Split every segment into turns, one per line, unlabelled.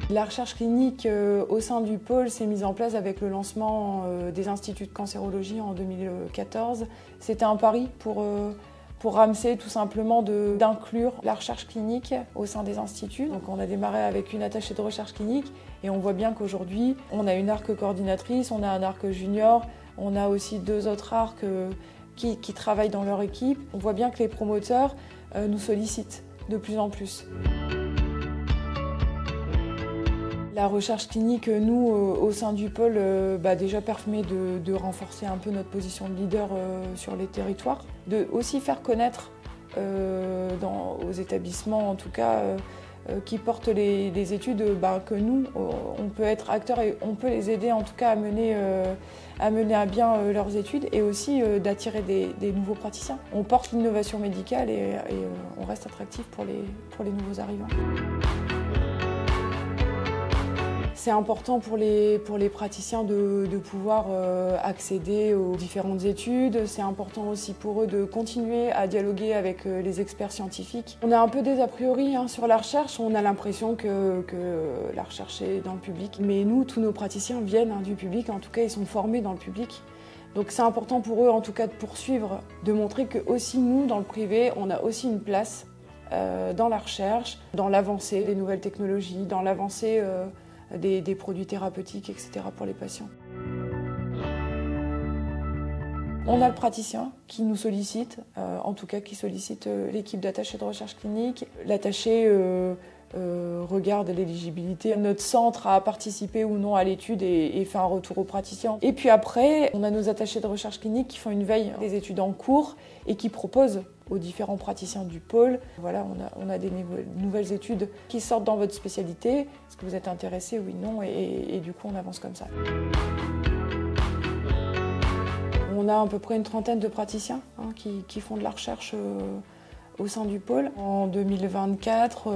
La recherche clinique au sein du pôle s'est mise en place avec le lancement des instituts de cancérologie en 2014. C'était un pari pour Ramsay, tout simplement d'inclure la recherche clinique au sein des instituts. Donc on a démarré avec une attachée de recherche clinique et on voit bien qu'aujourd'hui, on a une ARC coordinatrice, on a un ARC junior, on a aussi 2 autres ARC qui travaillent dans leur équipe. On voit bien que les promoteurs nous sollicitent de plus en plus. La recherche clinique, nous, au sein du pôle, déjà permet de renforcer un peu notre position de leader sur les territoires, de aussi faire connaître aux établissements, en tout cas, qui portent les études, que nous, on peut être acteurs et on peut les aider en tout cas à mener à bien leurs études et aussi d'attirer des nouveaux praticiens. On porte l'innovation médicale et on reste attractif pour les nouveaux arrivants. C'est important pour les praticiens de pouvoir accéder aux différentes études. C'est important aussi pour eux de continuer à dialoguer avec les experts scientifiques. On a un peu des a priori sur la recherche. On a l'impression que la recherche est dans le public. Mais nous, tous nos praticiens viennent du public. En tout cas, ils sont formés dans le public. Donc c'est important pour eux, en tout cas, de poursuivre, de montrer que aussi nous, dans le privé, on a aussi une place dans la recherche, dans l'avancée des nouvelles technologies, dans l'avancée des produits thérapeutiques, etc. pour les patients. On a le praticien qui nous sollicite, en tout cas qui sollicite l'équipe d'attachés de recherche clinique. L'attaché regarde l'éligibilité. Notre centre a participé ou non à l'étude et fait un retour au praticien. Et puis après, on a nos attachés de recherche clinique qui font une veille des études en cours et qui proposent aux différents praticiens du pôle. Voilà, on a des nouvelles études qui sortent dans votre spécialité. Est-ce que vous êtes intéressé? Oui, non, et du coup on avance comme ça. On a à peu près une trentaine de praticiens qui font de la recherche au sein du pôle. En 2024,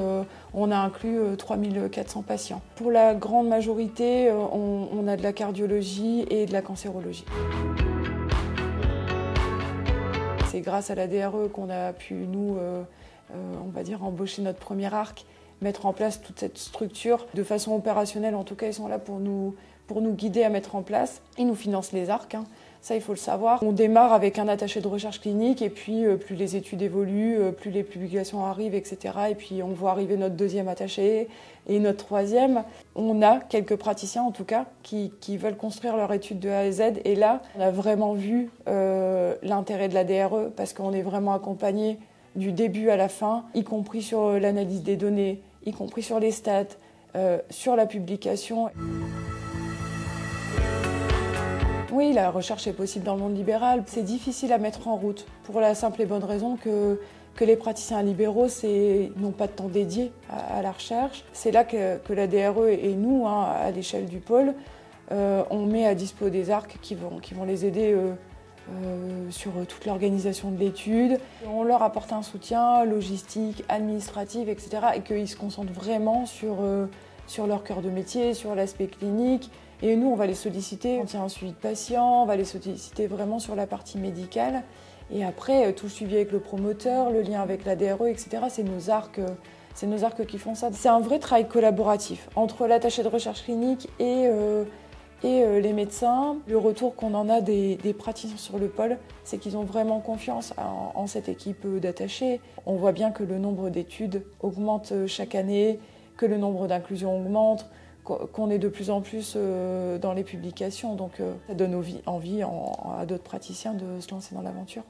on a inclus 3400 patients. Pour la grande majorité, on a de la cardiologie et de la cancérologie. C'est grâce à la DRE qu'on a pu, nous, on va dire, embaucher notre premier ARC, mettre en place toute cette structure de façon opérationnelle. En tout cas, ils sont là pour nous guider à mettre en place. Ils nous financent les ARC, ça il faut le savoir. On démarre avec un attaché de recherche clinique et puis plus les études évoluent, plus les publications arrivent, etc. Et puis on voit arriver notre deuxième attaché et notre troisième. On a quelques praticiens en tout cas qui veulent construire leur étude de A à Z. Et là, on a vraiment vu l'intérêt de la DRE parce qu'on est vraiment accompagné du début à la fin, y compris sur l'analyse des données, y compris sur les stats, sur la publication. Oui, la recherche est possible dans le monde libéral. C'est difficile à mettre en route pour la simple et bonne raison que les praticiens libéraux n'ont pas de temps dédié à la recherche. C'est là que la DRE et nous, à l'échelle du pôle, on met à dispo des ARC qui vont les aider sur toute l'organisation de l'étude. On leur apporte un soutien logistique, administratif, etc. et qu'ils se concentrent vraiment sur leur cœur de métier, sur l'aspect clinique. Et nous, on va les solliciter quand il y a un suivi de patient, on va les solliciter vraiment sur la partie médicale. Et après, tout le suivi avec le promoteur, le lien avec la DRE, etc., c'est nos ARC qui font ça. C'est un vrai travail collaboratif entre l'attaché de recherche clinique et les médecins. Le retour qu'on en a des praticiens sur le pôle, c'est qu'ils ont vraiment confiance en cette équipe d'attachés. On voit bien que le nombre d'études augmente chaque année, que le nombre d'inclusions augmente, qu'on est de plus en plus dans les publications. Donc ça donne envie à d'autres praticiens de se lancer dans l'aventure.